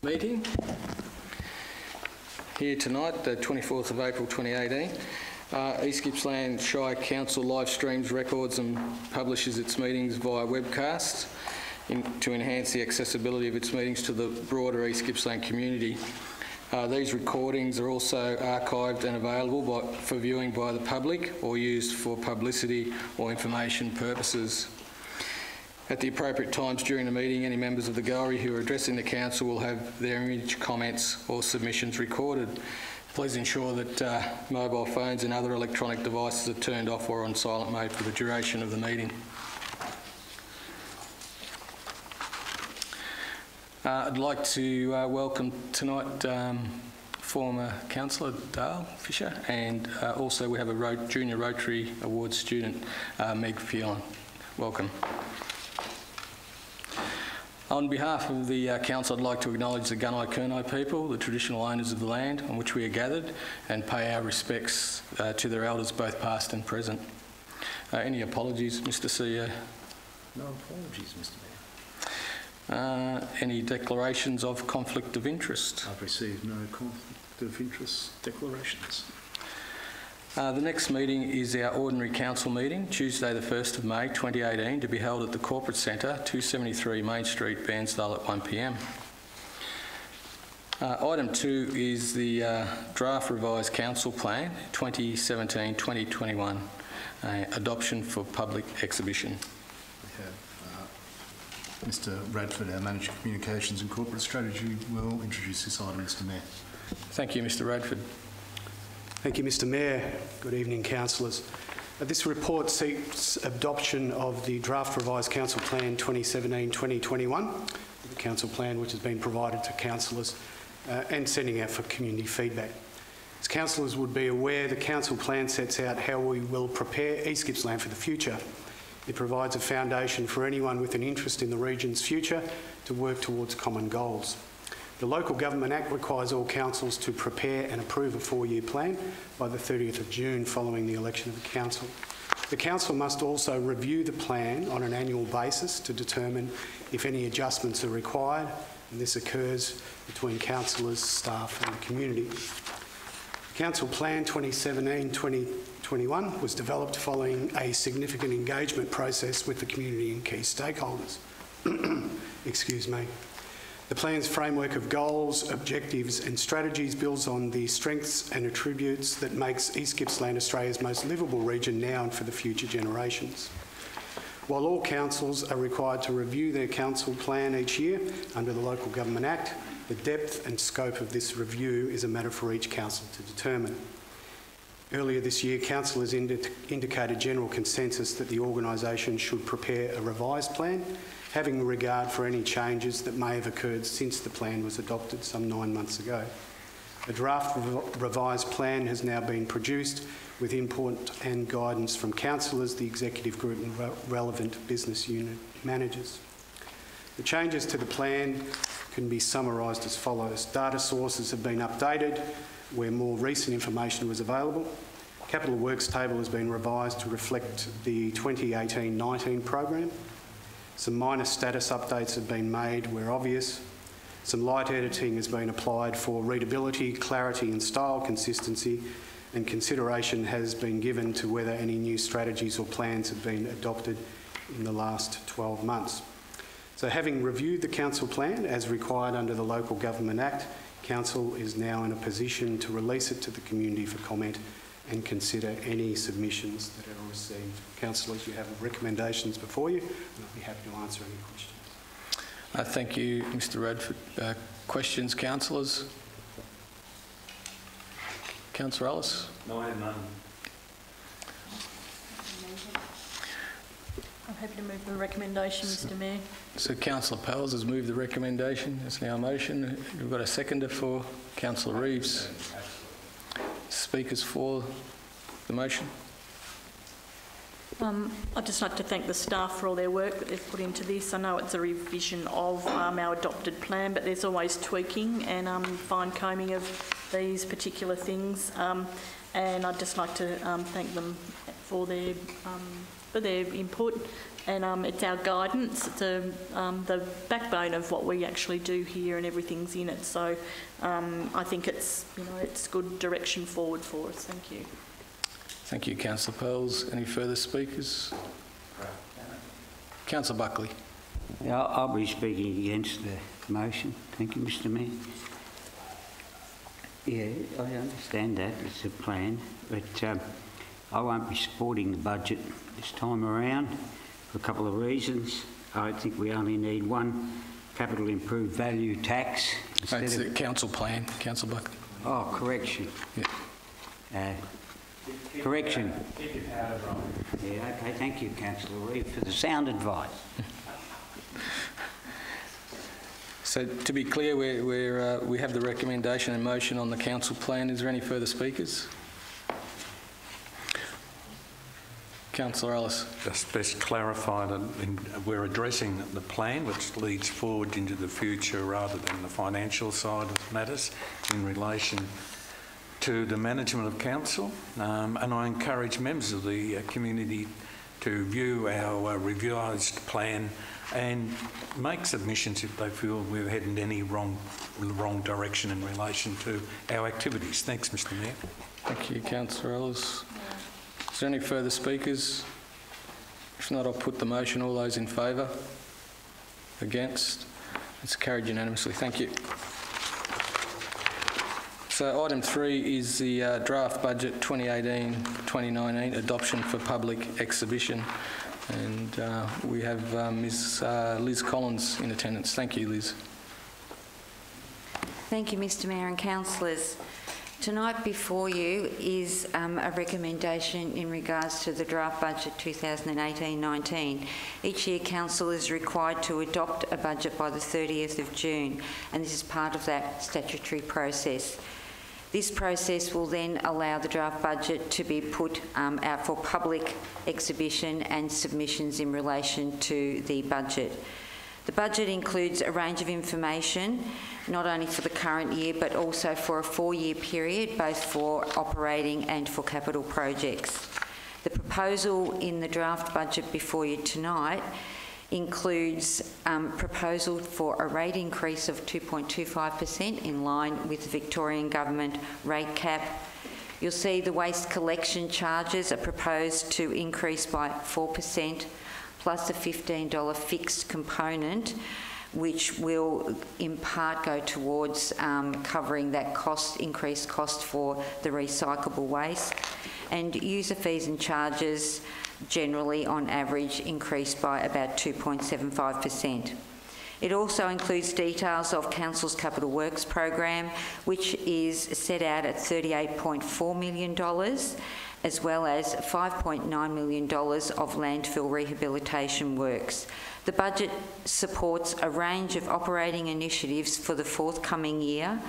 meeting. Here tonight, the 24th of April 2018, East Gippsland Shire Council live streams, records and publishes its meetings via webcast to enhance the accessibility of its meetings to the broader East Gippsland community. These recordings are also archived and available for viewing by the public or used for publicity or information purposes. At the appropriate times during the meeting, any members of the gallery who are addressing the council will have their image, comments or submissions recorded. Please ensure that mobile phones and other electronic devices are turned off or on silent mode for the duration of the meeting. I'd like to welcome tonight former Councillor Dale Fisher, and also we have a Junior Rotary Awards student, Meg Phelan. Welcome. On behalf of the Council, I'd like to acknowledge the Gunai-Kurnai people, the traditional owners of the land on which we are gathered, and pay our respects to their elders, both past and present. Any apologies, Mr CEO? No apologies, Mr Mayor. Any declarations of conflict of interest? I've received no conflict of interest declarations. The next meeting is our ordinary council meeting, Tuesday the 1st of May 2018, to be held at the Corporate Centre, 273 Main Street, Bairnsdale at 1 p.m. Item 2 is the draft revised council plan 2017-2021, adoption for public exhibition. We have Mr Radford, our Manager of Communications and Corporate Strategy, will introduce this item, Mr Mayor. Thank you, Mr Radford. Thank you, Mr Mayor. Good evening, councillors. This report seeks adoption of the draft revised council plan 2017-2021, the council plan which has been provided to councillors and sending out for community feedback. As councillors would be aware, the council plan sets out how we will prepare East Gippsland for the future. It provides a foundation for anyone with an interest in the region's future to work towards common goals. The Local Government Act requires all councils to prepare and approve a 4-year plan by the 30th of June following the election of the council. The council must also review the plan on an annual basis to determine if any adjustments are required, and this occurs between councillors, staff and the community. The Council Plan 2017-2021 was developed following a significant engagement process with the community and key stakeholders. Excuse me. The plan's framework of goals, objectives and strategies builds on the strengths and attributes that makes East Gippsland Australia's most livable region now and for the future generations. While all councils are required to review their council plan each year under the Local Government Act, the depth and scope of this review is a matter for each council to determine. Earlier this year, councillors indicated general consensus that the organisation should prepare a revised plan, having regard for any changes that may have occurred since the plan was adopted some 9 months ago. A draft revised plan has now been produced with input and guidance from councillors, the executive group and relevant business unit managers. The changes to the plan can be summarised as follows. Data sources have been updated where more recent information was available. Capital Works table has been revised to reflect the 2018-19 program. Some minor status updates have been made where obvious. Some light editing has been applied for readability, clarity and style consistency, and consideration has been given to whether any new strategies or plans have been adopted in the last 12 months. So having reviewed the council plan as required under the Local Government Act, council is now in a position to release it to the community for comment and consider any submissions that are received. Councillors, you have recommendations before you, and I'll be happy to answer any questions. Thank you, Mr Radford. Questions, councillors? Councillor Ellis? No, I have none. I'm happy to move the recommendation, Mr Mayor. So Councillor Powell has moved the recommendation. It's now a motion. We've got a seconder for Councillor Reeves. Speakers for the motion. I'd just like to thank the staff for all their work that they've put into this. I know it's a revision of our adopted plan, but there's always tweaking and fine-combing of these particular things. And I'd just like to thank them for their for their input, and it's our guidance. It's the backbone of what we actually do here, and everything's in it. So I think it's good direction forward for us. Thank you. Thank you, Councillor Pearls. Any further speakers? Councillor Buckley. Yeah, I'll be speaking against the motion. Thank you, Mr. Mayor. Yeah, I understand that. It's a plan, but I won't be supporting the budget this time around for a couple of reasons. I think we only need one capital improved value tax. It's the council plan, Councillor Buckley. Oh, correction. Yeah. Correction. Yeah, okay, thank you, Councillor Reeve, for the sound advice. So to be clear, we have the recommendation and motion on the council plan. Is there any further speakers? Councillor Ellis. Just best clarify that we're addressing the plan which leads forward into the future rather than the financial side of matters in relation to the management of council, and I encourage members of the community to view our revised plan and make submissions if they feel we're heading any wrong direction in relation to our activities. Thanks, Mr. Mayor. Thank you, Councillor Ellis. Is there any further speakers? If not, I'll put the motion. All those in favour? Against? It's carried unanimously. Thank you. So item 3 is the draft budget 2018-2019 adoption for public exhibition, and we have Ms Liz Collins in attendance. Thank you, Liz. Thank you, Mr. Mayor and councillors. Tonight before you is a recommendation in regards to the draft budget 2018-19. Each year council is required to adopt a budget by the 30th of June, and this is part of that statutory process. This process will then allow the draft budget to be put out for public exhibition and submissions in relation to the budget. The budget includes a range of information, not only for the current year, but also for a 4-year period, both for operating and for capital projects. The proposal in the draft budget before you tonight includes proposal for a rate increase of 2.25% in line with the Victorian Government rate cap. You'll see the waste collection charges are proposed to increase by 4%, plus a $15 fixed component, which will in part go towards covering that increased cost for the recyclable waste. And user fees and charges generally on average increased by about 2.75%. It also includes details of Council's Capital Works program, which is set out at $38.4 million, as well as $5.9 million of landfill rehabilitation works. The budget supports a range of operating initiatives for the forthcoming year,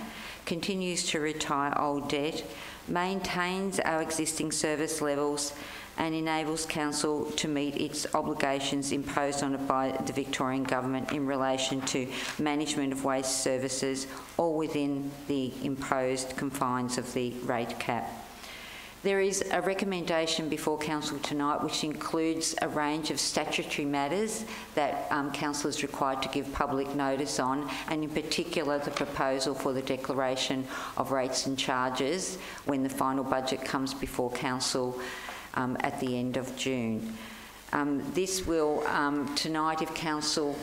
continues to retire old debt, maintains our existing service levels, and enables Council to meet its obligations imposed on it by the Victorian Government in relation to management of waste services, all within the imposed confines of the rate cap. There is a recommendation before Council tonight which includes a range of statutory matters that Council is required to give public notice on, and in particular the proposal for the declaration of rates and charges when the final budget comes before Council at the end of June. This will, tonight if Council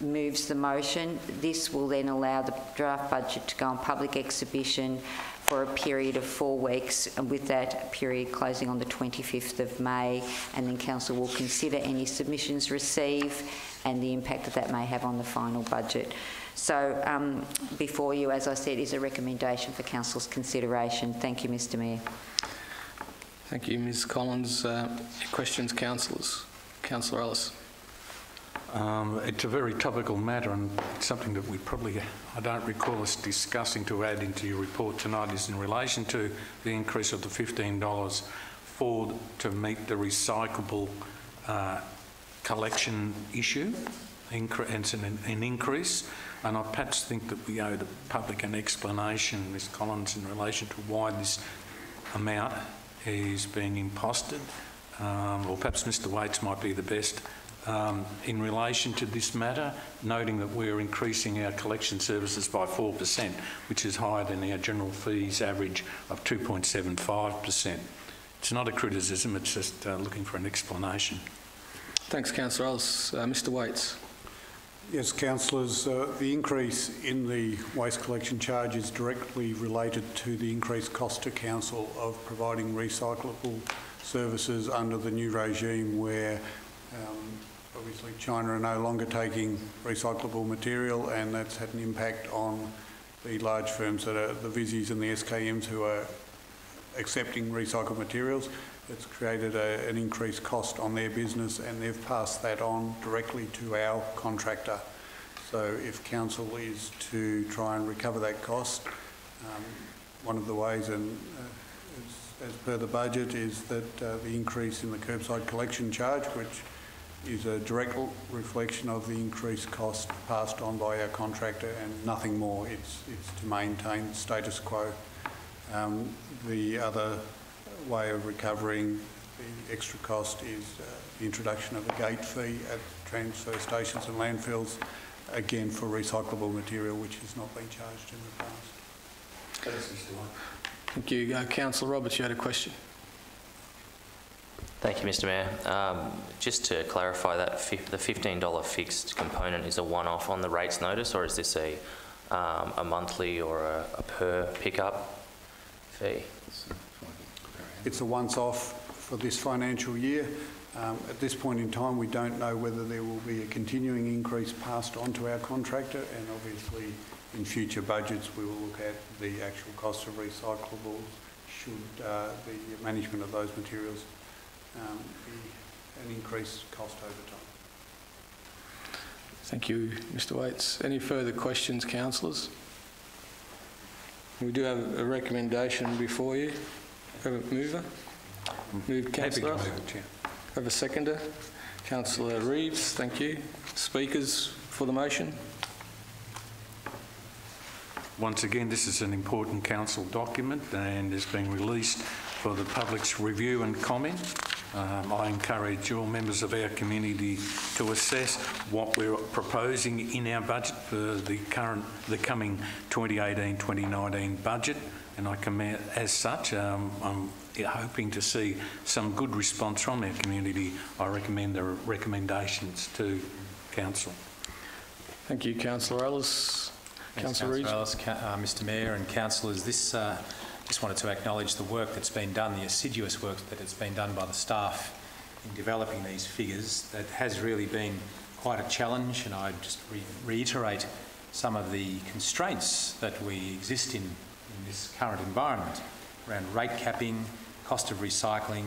moves the motion, this will then allow the draft budget to go on public exhibition for a period of 4 weeks, with that period closing on the 25th of May, and then Council will consider any submissions received and the impact that may have on the final budget. So before you, as I said, is a recommendation for Council's consideration. Thank you, Mr. Mayor. Thank you, Ms Collins. Questions, councillors? Councillor Ellis. It's a very topical matter, and something that I don't recall us discussing to add into your report tonight is in relation to the increase of the $15 to meet the recyclable collection issue, and it's an increase. And I perhaps think that we owe the public an explanation, Ms Collins, in relation to why this amount is being imposted or perhaps Mr Waits might be the best, in relation to this matter, noting that we're increasing our collection services by 4%, which is higher than our general fees average of 2.75%. It's not a criticism, it's just looking for an explanation. Thanks, Councillor Ellis. Mr Waits. Yes, councillors, the increase in the waste collection charge is directly related to the increased cost to council of providing recyclable services under the new regime where obviously China are no longer taking recyclable material, and that's had an impact on the large firms that are the Vissies and the SKMs who are accepting recycled materials. It's created an increased cost on their business, and they've passed that on directly to our contractor. So if council is to try and recover that cost, one of the ways, and as per the budget, is that the increase in the curbside collection charge, which is a direct reflection of the increased cost passed on by our contractor and nothing more. It's to maintain status quo. The other way of recovering the extra cost is the introduction of a gate fee at transfer stations and landfills, again for recyclable material, which has not been charged in the past. Thank you. Councillor Roberts, you had a question. Thank you, Mr Mayor. Just to clarify that the $15 fixed component is a one-off on the rates notice, or is this a monthly or a per pickup fee? It's a once-off for this financial year. At this point in time, we don't know whether there will be a continuing increase passed on to our contractor, and obviously in future budgets we will look at the actual cost of recyclables should the management of those materials be an increased cost over time. Thank you, Mr Waits. Any further questions, councillors? We do have a recommendation before you. Have a mover? Moved, Councillor. Happy to move it, Chair. Have a seconder? Councillor Reeves, thank you. Speakers for the motion? Once again, this is an important council document and is being released for the public's review and comment. I encourage all members of our community to assess what we're proposing in our budget for the coming 2018-2019 budget, and I commend, as such, I'm hoping to see some good response from our community. I recommend the recommendations to council. Thank you, Councillor Ellis. Councillor Ellis, Mr Mayor and councillors, just wanted to acknowledge the work that's been done, the assiduous work that has been done by the staff in developing these figures. That has really been quite a challenge, and I just reiterate some of the constraints that we exist in this current environment around rate capping, cost of recycling,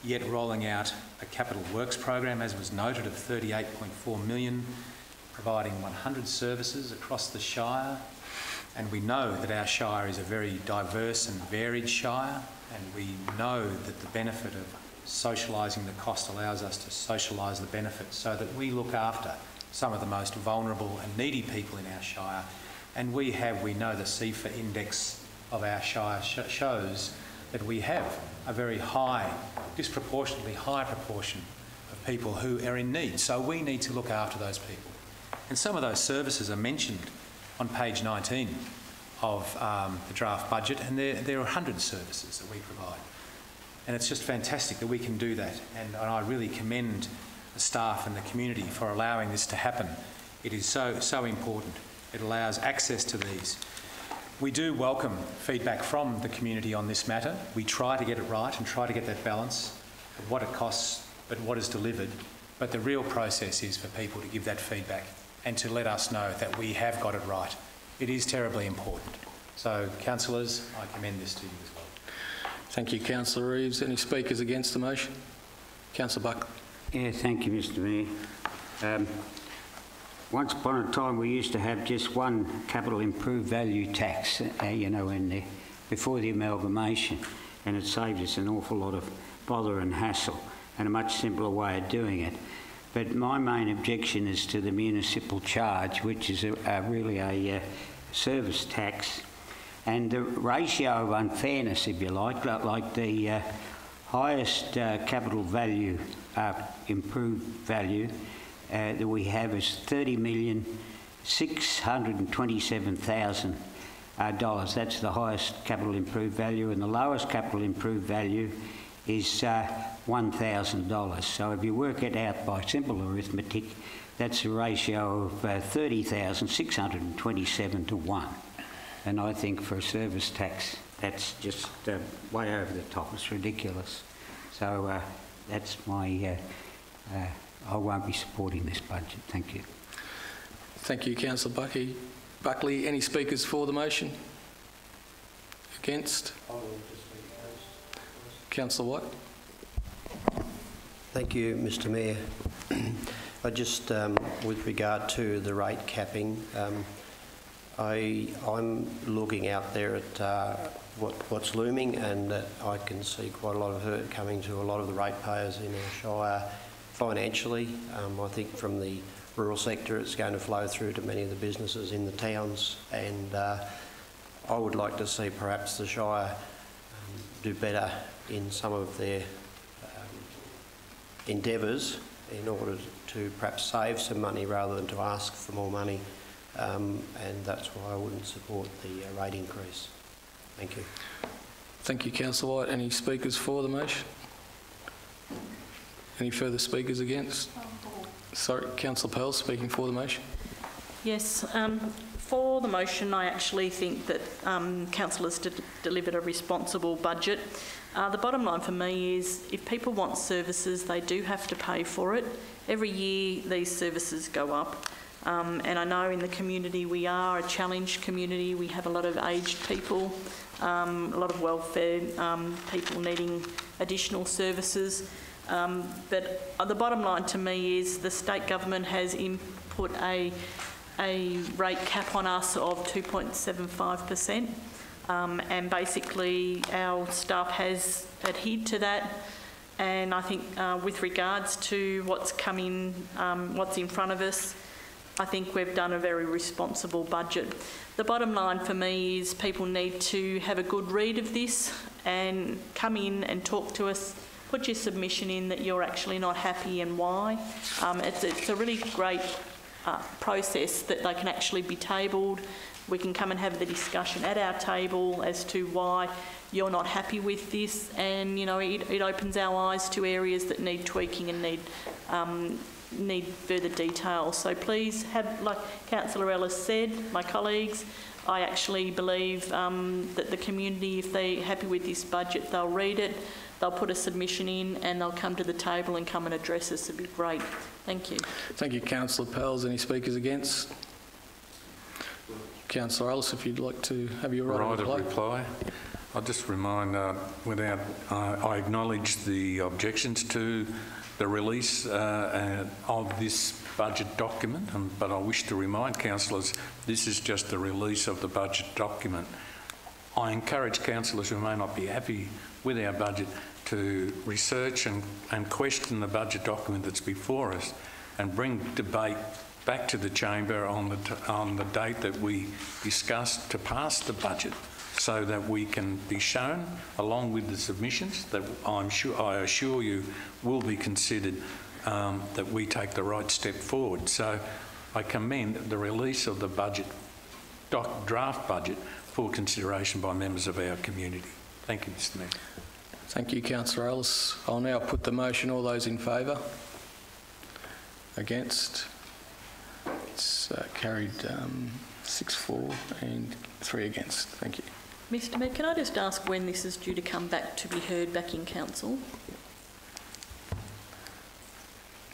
yet rolling out a capital works program, as was noted, of $38.4 million, providing 100 services across the Shire. And we know that our Shire is a very diverse and varied Shire, and we know that the benefit of socialising the cost allows us to socialise the benefit, so that we look after some of the most vulnerable and needy people in our Shire. And we know the CFA index of our Shire shows that we have a very high, disproportionately high proportion of people who are in need. So we need to look after those people. And some of those services are mentioned on page 19 of the draft budget, and there are 100 services that we provide. And it's just fantastic that we can do that. And I really commend the staff and the community for allowing this to happen. It is so important. It allows access to these. We do welcome feedback from the community on this matter. We try to get it right and try to get that balance of what it costs but what is delivered. But the real process is for people to give that feedback and to let us know that we have got it right. It is terribly important. So, councillors, I commend this to you as well. Thank you, Councillor Reeves. Any speakers against the motion? Councillor Buck. Yeah, thank you, Mr Mayor. Once upon a time we used to have just one capital improved value tax, before the amalgamation, and it saved us an awful lot of bother and hassle and a much simpler way of doing it. But my main objection is to the municipal charge, which is really a service tax, and the ratio of unfairness, if you like the highest capital value, improved value that we have is $30,627,000. That's the highest capital improved value, and the lowest capital improved value is $1,000. So if you work it out by simple arithmetic, that's a ratio of 30,627 to 1. And I think for a service tax, that's just way over the top. It's ridiculous. So that's my... I won't be supporting this budget. Thank you. Thank you, Councillor Buckley. Any speakers for the motion? Against? Councillor White. Thank you, Mr Mayor. I just, with regard to the rate capping, I'm looking out there at what's looming, and I can see quite a lot of hurt coming to a lot of the ratepayers in our Shire financially. I think from the rural sector it's going to flow through to many of the businesses in the towns, and I would like to see perhaps the Shire do better in some of their endeavours in order to perhaps save some money rather than to ask for more money, and that's why I wouldn't support the rate increase. Thank you. Thank you, Councillor White. Any speakers for the motion? Any further speakers against? Sorry, Councillor Pearl speaking for the motion. Yes, for the motion, I actually think that councillors delivered a responsible budget. The bottom line for me is if people want services, they do have to pay for it. Every year these services go up. And I know in the community we are a challenged community. We have a lot of aged people, a lot of welfare people needing additional services. But the bottom line to me is the state government has input a rate cap on us of 2.75%, and basically our staff has adhered to that. And I think with regards to what's coming, what's in front of us, I think we've done a very responsible budget. The bottom line for me is people need to have a good read of this and come in and talk to us. Put your submission in that you're actually not happy and why. It's a really great process that they can actually be tabled. We can come and have the discussion at our table as to why you're not happy with this, and you know it opens our eyes to areas that need tweaking and need further detail. So please have, like Councillor Ellis said, my colleagues, I actually believe that the community, if they're happy with this budget, they'll read it, they'll put a submission in and they'll come to the table and come and address us. It'd be great. Thank you. Thank you, Councillor Pels. Any speakers against? Councillor Ellis, if you'd like to have your right of reply. I'll just remind, I acknowledge the objections to the release of this budget document, but I wish to remind councillors this is just the release of the budget document. I encourage councillors who may not be happy with our budget to research and question the budget document that's before us and bring debate back to the chamber on the date that we discussed to pass the budget, so that we can be shown, along with the submissions that I assure you will be considered, that we take the right step forward. So I commend the release of the budget, draft budget, for consideration by members of our community. Thank you, Mr Mayor. Thank you, Councillor Ellis. I'll now put the motion. All those in favour? Against? It's carried 6-4 and 3 against. Thank you. Mr Mayor, can I just ask when this is due to come back to be heard back in council?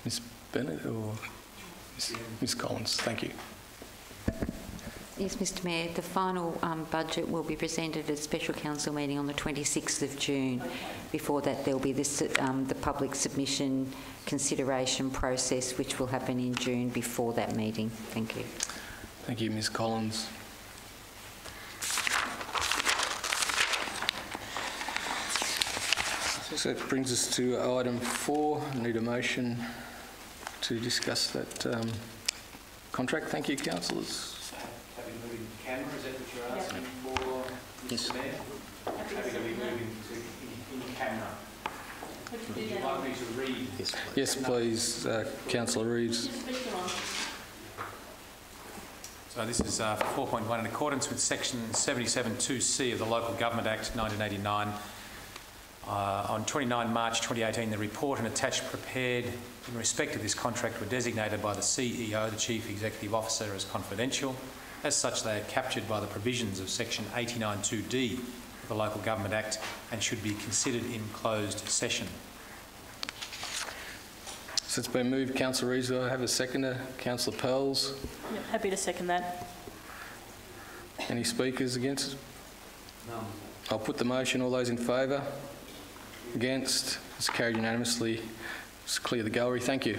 Ms Bennett or Ms Collins? Thank you. Yes, Mr Mayor, the final budget will be presented at a special council meeting on the 26th of June. Before that, there will be this, the public submission consideration process, which will happen in June before that meeting. Thank you. Thank you, Ms Collins. So that brings us to item 4. I need a motion to discuss that contract. Thank you, councillors. Having moved in camera, is that what you're asking for, Mr Mayor? Having to be moving in camera. Would you like me to read? Yes, please, Councillor Reeves. So this is 4.1. In accordance with Section 77(2)(c) of the Local Government Act 1989, on 29 March 2018, the report and attached prepared in respect of this contract were designated by the CEO, the Chief Executive Officer, as confidential. As such, they are captured by the provisions of Section 89(2)(d) of the Local Government Act and should be considered in closed session. So it's been moved, Councillor Reeves. Do I have a seconder? Councillor Pearls. Yep, happy to second that. Any speakers against? No. I'll put the motion. All those in favour? Against? It's carried unanimously. Just clear the gallery. Thank you.